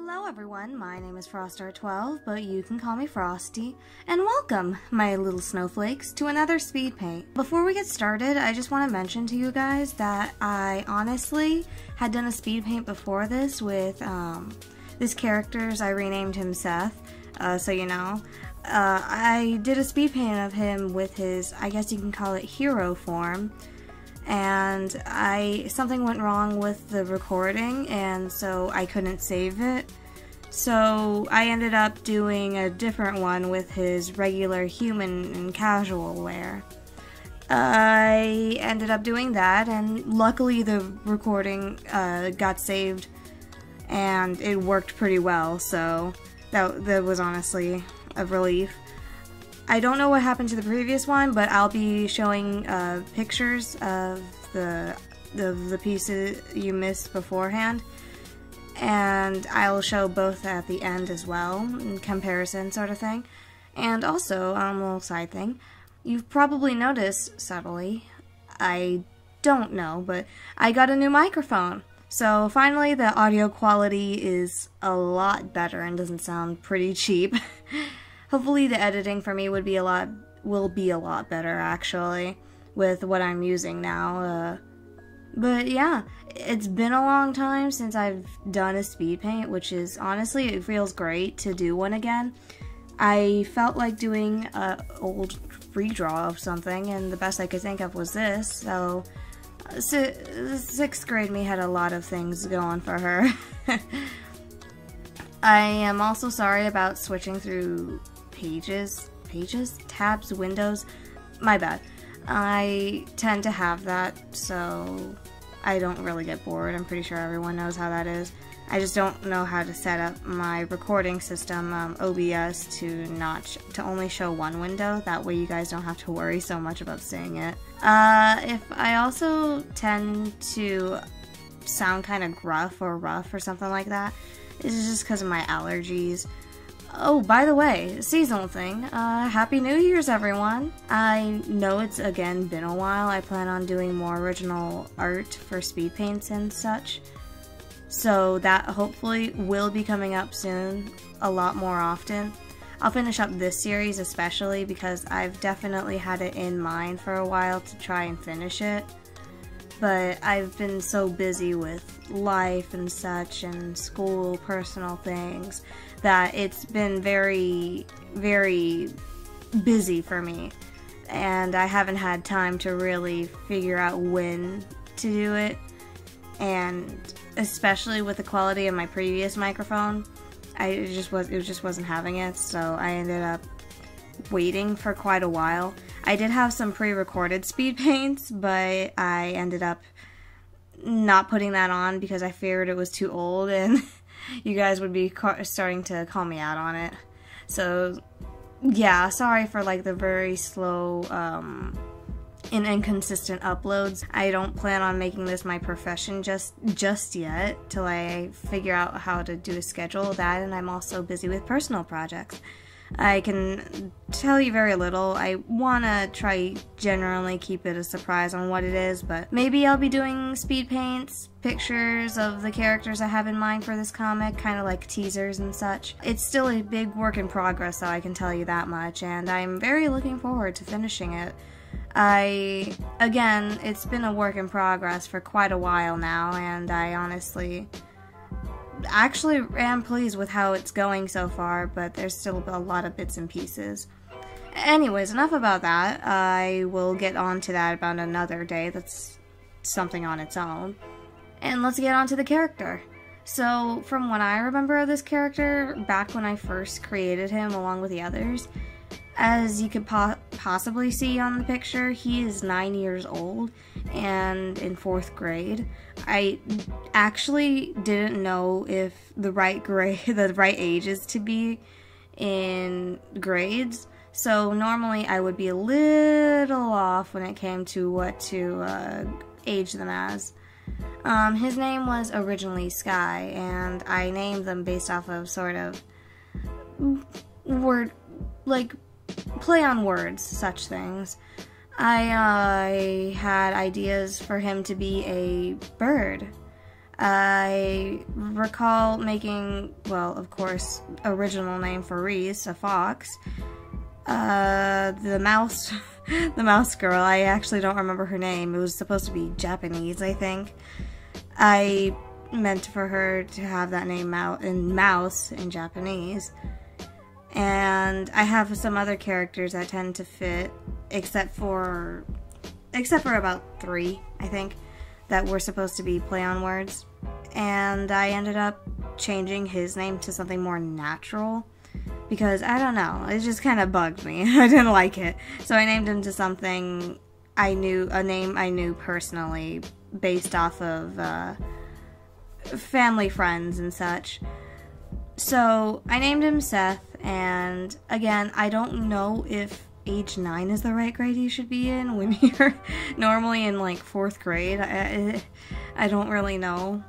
Hello everyone, my name is Frostar12, but you can call me Frosty, and welcome, my little snowflakes, to another speed paint. Before we get started, I just want to mention to you guys that I honestly had done a speed paint before this with this character's, I renamed him Seth, so you know. I did a speed paint of him with his, I guess you can call it hero form, and something went wrong with the recording, and so I couldn't save it. So I ended up doing a different one with his regular human and casual wear. I ended up doing that, and luckily the recording got saved, and it worked pretty well, so that was honestly a relief. I don't know what happened to the previous one, but I'll be showing pictures of the pieces you missed beforehand, and I'll show both at the end as well, in comparison sort of thing. And also, a little side thing, you've probably noticed subtly, I don't know, but I got a new microphone. So finally the audio quality is a lot better and doesn't sound pretty cheap. Hopefully the editing for me will be a lot better actually with what I'm using now. But yeah, it's been a long time since I've done a speed paint, which is honestly, it feels great to do one again. I felt like doing an old redraw of something, and the best I could think of was this. So sixth grade me had a lot of things going for her. I am also sorry about switching through tabs, windows, my bad. I tend to have that, so I don't really get bored. I'm pretty sure everyone knows how that is. I just don't know how to set up my recording system, OBS, to only show one window. That way you guys don't have to worry so much about seeing it. If I also tend to sound kind of gruff or rough or something like that, it's just because of my allergies. Oh, by the way, seasonal thing, Happy New Year's everyone! I know it's again been a while. I plan on doing more original art for speed paints and such, so that hopefully will be coming up soon, a lot more often. I'll finish up this series especially because I've definitely had it in mind for a while to try and finish it, but I've been so busy with life and such and school, personal things, that it's been very, very busy for me, and I haven't had time to really figure out when to do it. And especially with the quality of my previous microphone, it just wasn't having it, so I ended up waiting for quite a while. I did have some pre-recorded speed paints, but I ended up not putting that on because I feared it was too old and you guys would be starting to call me out on it. So yeah, sorry for like the very slow and inconsistent uploads. I don't plan on making this my profession just yet, till I figure out how to do a schedule of that, and I'm also busy with personal projects. I can tell you very little. I want to try generally keep it a surprise on what it is, but maybe I'll be doing speed paints, pictures of the characters I have in mind for this comic, kind of like teasers and such. It's still a big work in progress, so I can tell you that much, and I'm very looking forward to finishing it. Again, it's been a work in progress for quite a while now, and I honestly actually am pleased with how it's going so far, but there's still a lot of bits and pieces. Anyways, enough about that. I will get on to that about another day. That's something on its own. And let's get on to the character. So, from what I remember of this character, back when I first created him along with the others, as you could possibly see on the picture, he is 9 years old and in 4th grade. I actually didn't know if the right ages to be in grades, so normally I would be a little off when it came to what to age them as. His name was originally Sky, and I named them based off of sort of play on words, such things. I had ideas for him to be a bird. I recall making, well, of course, original name for Reese, a fox. The mouse, the mouse girl, I actually don't remember her name. It was supposed to be Japanese, I think. I meant for her to have that name mouse in Japanese. And I have some other characters that tend to fit, except for about 3, I think, that were supposed to be play on words. And I ended up changing his name to something more natural, because I don't know, it just kind of bugged me. I didn't like it. So I named him to something I knew, a name I knew personally, based off of family friends and such. So I named him Seth, and again, I don't know if age 9 is the right grade you should be in when you're normally in like 4th grade. I don't really know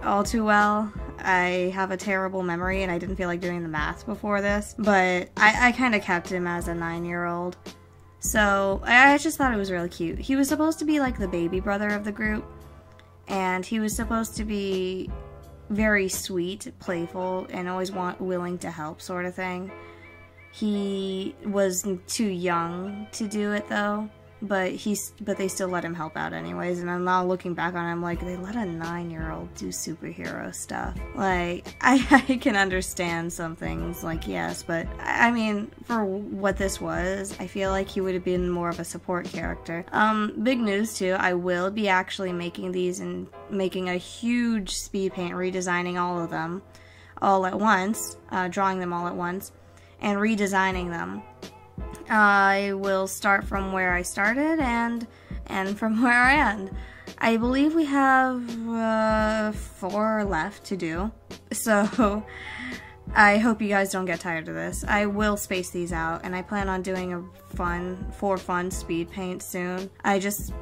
all too well. I have a terrible memory and I didn't feel like doing the math before this, but I kind of kept him as a 9-year-old. So I just thought it was really cute. He was supposed to be like the baby brother of the group, and he was supposed to be very sweet, playful, and always willing to help sort of thing. He was too young to do it though, but they still let him help out anyways, and I'm now looking back on it, I'm like, they let a 9-year-old do superhero stuff. Like, I can understand some things, like, yes, but I mean, for what this was, I feel like he would have been more of a support character. Big news too, I will be actually making these and making a huge speed paint, redesigning all of them all at once, drawing them all at once, and redesigning them. I will start from where I started and from where I end. I believe we have 4 left to do, so I hope you guys don't get tired of this. I will space these out, and I plan on doing a fun speed paint soon. I just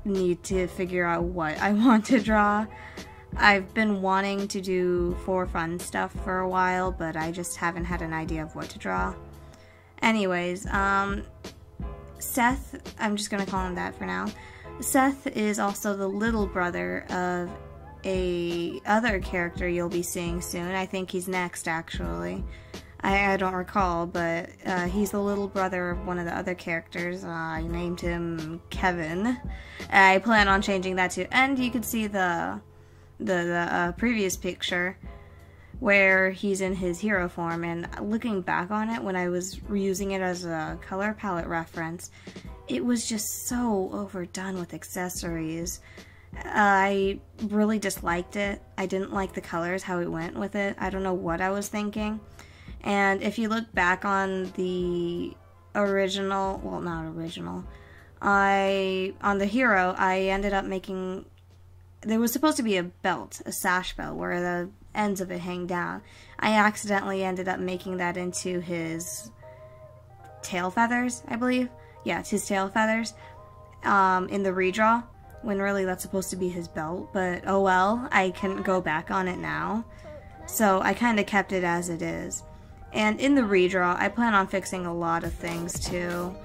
need to figure out what I want to draw. I've been wanting to do 4 fun stuff for a while, but I just haven't had an idea of what to draw. Anyways, Seth, I'm just gonna call him that for now. Seth is also the little brother of a other character you'll be seeing soon. I think he's next, actually. I don't recall, but he's the little brother of one of the other characters. I named him Kevin. I plan on changing that too. And you can see the previous picture where he's in his hero form, and looking back on it, when I was reusing it as a color palette reference, it was just so overdone with accessories. I really disliked it. I didn't like the colors, how it went with it. I don't know what I was thinking. And if you look back on the original, well, not original, on the hero, I ended up making, there was supposed to be a belt, a sash belt, where the ends of it hang down. I accidentally ended up making that into his tail feathers, I believe. Yeah, it's his tail feathers in the redraw, when really that's supposed to be his belt, but oh well, I can go back on it now. So I kind of kept it as it is. And in the redraw, I plan on fixing a lot of things too.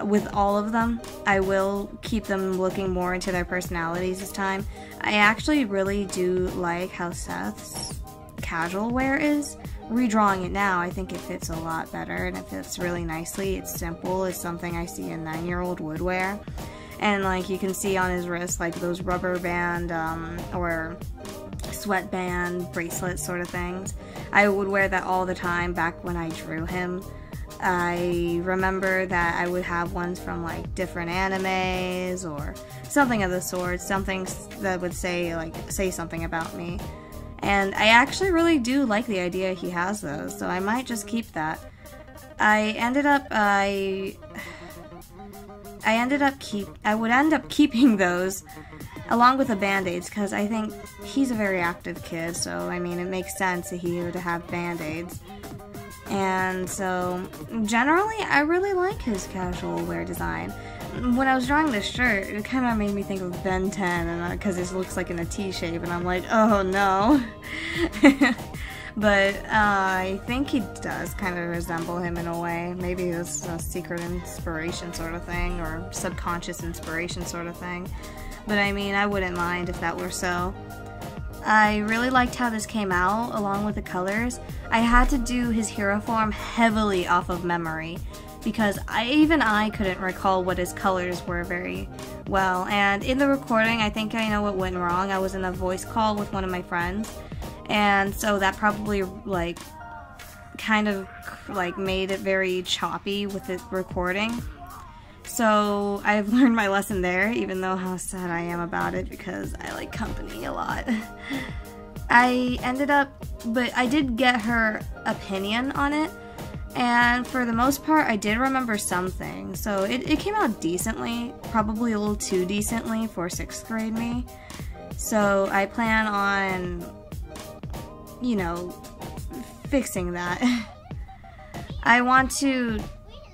With all of them, I will keep them looking more into their personalities this time. I actually really do like how Seth's casual wear is. Redrawing it now, I think it fits a lot better, and it fits really nicely. It's simple. It's something I see a 9-year-old would wear. And like you can see on his wrist, like those rubber band or sweatband bracelet sort of things. I would wear that all the time back when I drew him. I remember that I would have ones from like different animes or something of the sort, something that would say something about me. And I actually really do like the idea he has those, so I might just keep that. I would end up keeping those along with the band-aids, because I think he's a very active kid, so I mean it makes sense that he would have band-aids. And so, generally, I really like his casual wear design. When I was drawing this shirt, it kind of made me think of Ben 10, and because it looks like in a T shape, and I'm like, oh no. But I think he does kind of resemble him in a way. Maybe it's a secret inspiration sort of thing, or subconscious inspiration sort of thing. But I mean, I wouldn't mind if that were so. I really liked how this came out along with the colors. I had to do his hero form heavily off of memory because even I couldn't recall what his colors were very well. And in the recording, I think I know what went wrong. I was in a voice call with one of my friends, and so that probably like kind of like made it very choppy with the recording. So I've learned my lesson there, even though how sad I am about it because I like company a lot. I ended up, but I did get her opinion on it, and for the most part I did remember something. So it came out decently, probably a little too decently for 6th grade me. So I plan on, you know, fixing that. I want to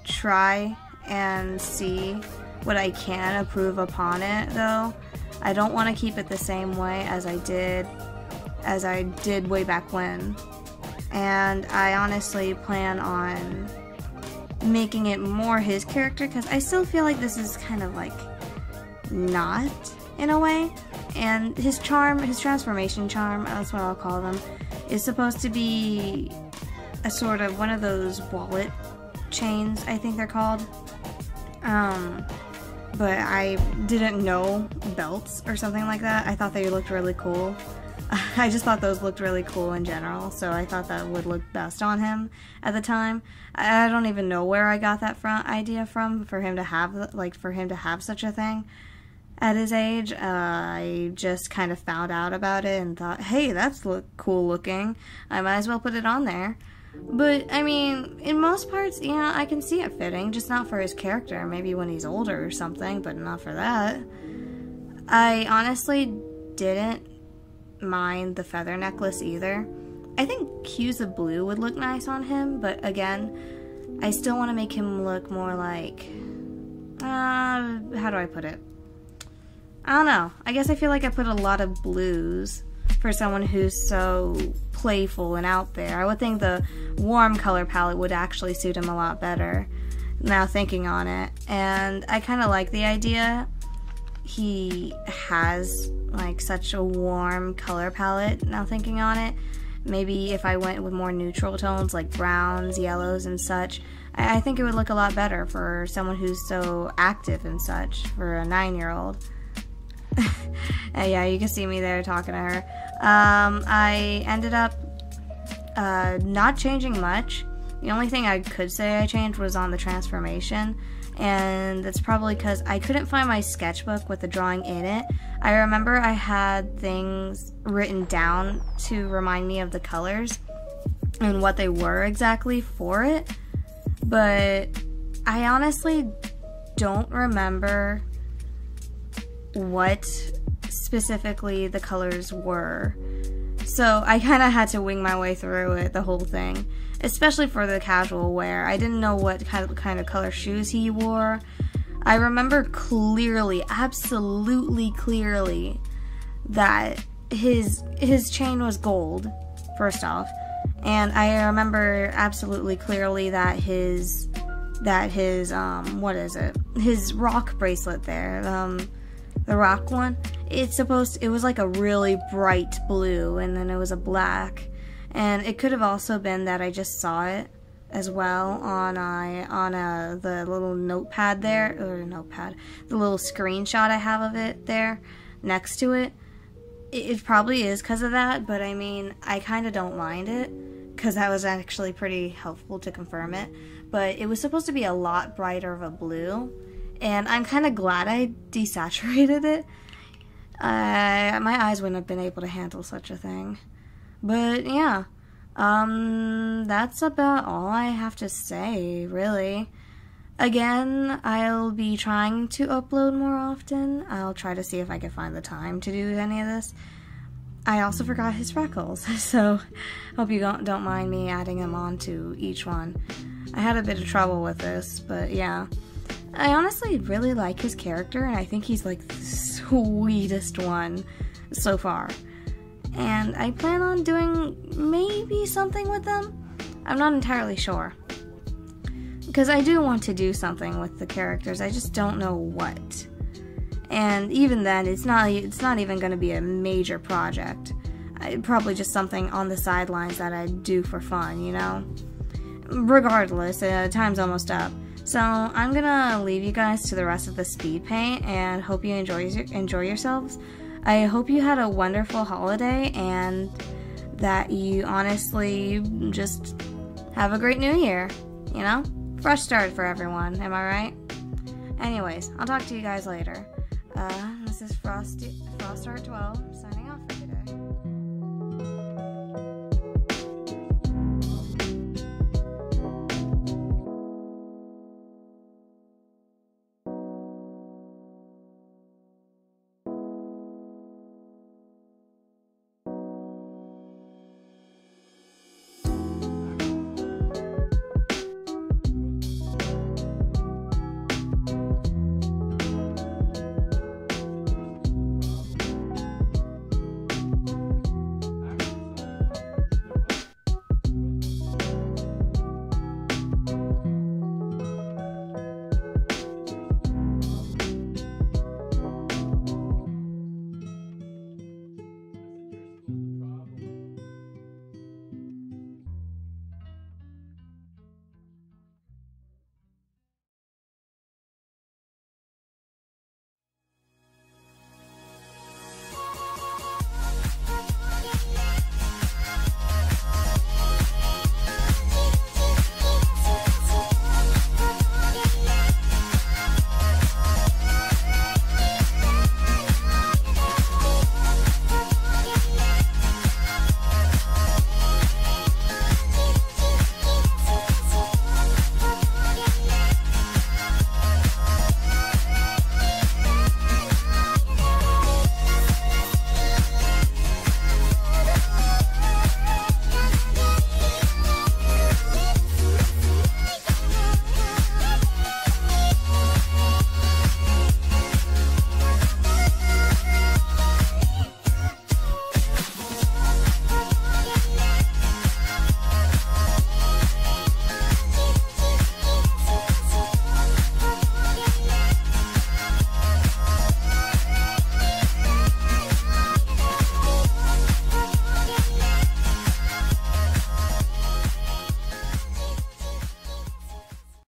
try and see what I can improve upon it though. I don't want to keep it the same way as I did way back when. And I honestly plan on making it more his character because I still feel like this is kind of like not in a way. And his charm, his transformation charm, that's what I'll call them, is supposed to be a sort of one of those wallet chains, I think they're called. But I didn't know belts or something like that. I thought they looked really cool. I just thought those looked really cool in general, so I thought that would look best on him at the time. I don't even know where I got that idea from for him to have such a thing at his age. I just kind of found out about it and thought, hey, that's cool looking. I might as well put it on there. But, I mean, in most parts, yeah, I can see it fitting, just not for his character. Maybe when he's older or something, but not for that. I honestly didn't mind the feather necklace either. I think hues of blue would look nice on him, but again, I still want to make him look more like, how do I put it? I don't know. I guess I feel like I put a lot of blues for someone who's so playful and out there. I would think the warm color palette would actually suit him a lot better, now thinking on it. And I kind of like the idea he has like such a warm color palette, now thinking on it. Maybe if I went with more neutral tones like browns, yellows, and such, I think it would look a lot better for someone who's so active and such, for a 9-year-old. Yeah, you can see me there talking to her. I ended up not changing much. The only thing I could say I changed was on the transformation, and that's probably because I couldn't find my sketchbook with the drawing in it. I remember I had things written down to remind me of the colors and what they were exactly for it, but I honestly don't remember what specifically the colors were. So I kind of had to wing my way through it, the whole thing, especially for the casual wear. I didn't know what kind of color shoes he wore. I remember clearly, absolutely clearly, that his chain was gold, first off, and I remember absolutely clearly that his what is it? His rock bracelet there, the rock one, it was like a really bright blue, and then it was a black, and it could have also been that I just saw it as well on the little notepad there, the little screenshot I have of it there next to it. It probably is because of that, but I mean, I kind of don't mind it because that was actually pretty helpful to confirm it. But it was supposed to be a lot brighter of a blue, and I'm kind of glad I desaturated it. My eyes wouldn't have been able to handle such a thing. But yeah, that's about all I have to say, really. Again, I'll be trying to upload more often. I'll try to see if I can find the time to do any of this. I also forgot his freckles, so hope you don't mind me adding them on to each one. I had a bit of trouble with this, but yeah. I honestly really like his character, and I think he's like the sweetest one so far. And I plan on doing maybe something with them. I'm not entirely sure, because I do want to do something with the characters. I just don't know what. And even then, it's not even going to be a major project. Probably just something on the sidelines that I do for fun, you know? Regardless, time's almost up. So I'm gonna leave you guys to the rest of the speed paint and hope you enjoy yourselves. I hope you had a wonderful holiday and that you honestly just have a great new year, you know? Fresh start for everyone, am I right? Anyways, I'll talk to you guys later. This is FrostArt12 signing off for today.